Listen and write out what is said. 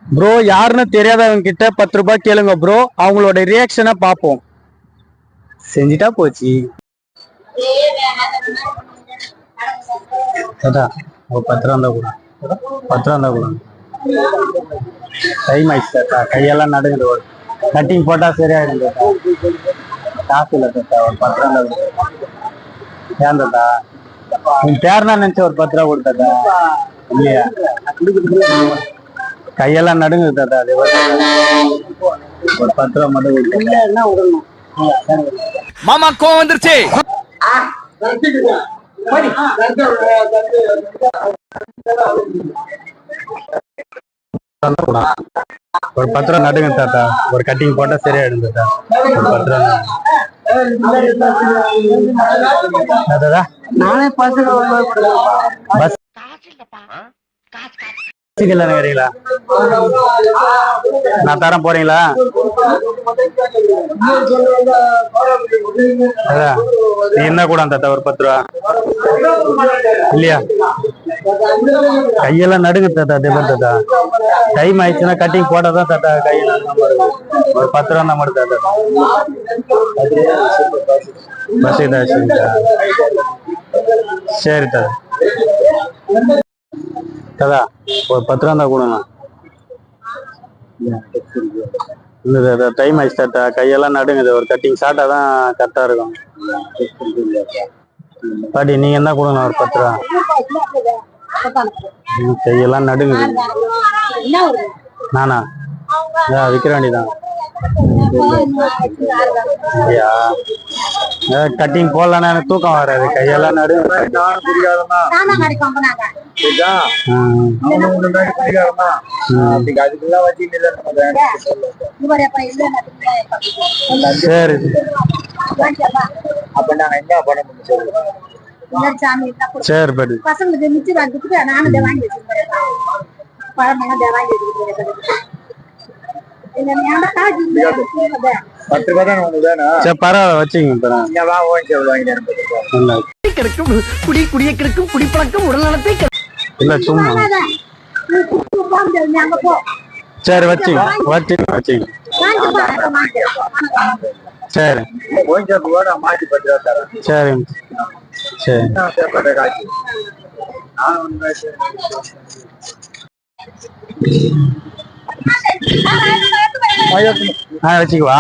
Bro யாருன்னு தெரியாதவங்க கிட்ட 10 ரூபாய் கேளுங்க ப்ரோ, அவங்களோட ரியாக்ஷனை பார்ப்போம். செஞ்சிட்டா போச்சு. ஒரு 10 ரூபா கூட 10 ரூபா கூட டைம் ஆயிடுச்சு தாத்தா, கையெல்லாம் நடுங்குது. ஒரு கட்டிங் போட்டா சரியாயிடும் தாத்தா. காசு இல்லை தாத்தா, ஒரு 10 ரூபா ஏன் தாத்தா? உன் பேர்னா நினைச்ச ஒரு 10 ரூபா கொடுத்தாத்தா. இல்லையா, கையெல்லாம் நடுங்குது தாத்தா. அதே ஒரு 10 ரூபா மட்டும் கொடுத்தா. மாமா கோவம் வந்துருச்சு. ஒரு 10 ரூபா நடுங்க தாத்தா, ஒரு கட்டிங் போட்டா சரியாயிடும் தாத்தா. ஒரு 10 ரூபா தாத்தா. நானே பஸ் நினைக்கிறீங்களா? நான் தரேன், போறீங்களா? நீ என்ன கூட தாத்தா ஒரு 10 ரூபா இல்லையா? கையெல்லாம் நடுங்க தாத்தா. அதே மாதிரி தாத்தா, டைம் ஆயிடுச்சுன்னா கட்டிங் போட்டாதான் தாத்தா கையெல்லாம் ஒரு 10 ரூபா தான் மட்டும் தாத்தா. பஸ் இதாச்சுங்களா? சரி தாத்தா. தாத்தா ஒரு 10 ரூபா தான் கொடுங்க. இல்லை தாத்தா, டைம் ஆயிடுச்சு தாத்தா, கையெல்லாம் நடுங்குது. ஒரு கட்டிங் ஷார்ட்டா தான் கரெக்டா இருக்கும். பாட்டி நீங்க என்ன கொடுங்க, ஒரு 10 ரூபா. கையெல்லாம் நடுங்குது. நானா விற்கிற வேண்டியதான். ஐயா கட்டிங் போடலன்னா எனக்கு தூக்கம் வராது, கையெல்லாம் நடு. சரி சரி படி. பரவாயில்ல வச்சுங்க. குடிப்பழக்கம் உடல்நலத்தை இல்ல சும்மா. சரி வச்சுங்க வச்சுங்க. சரி சரி சரி வச்சுக்குவா.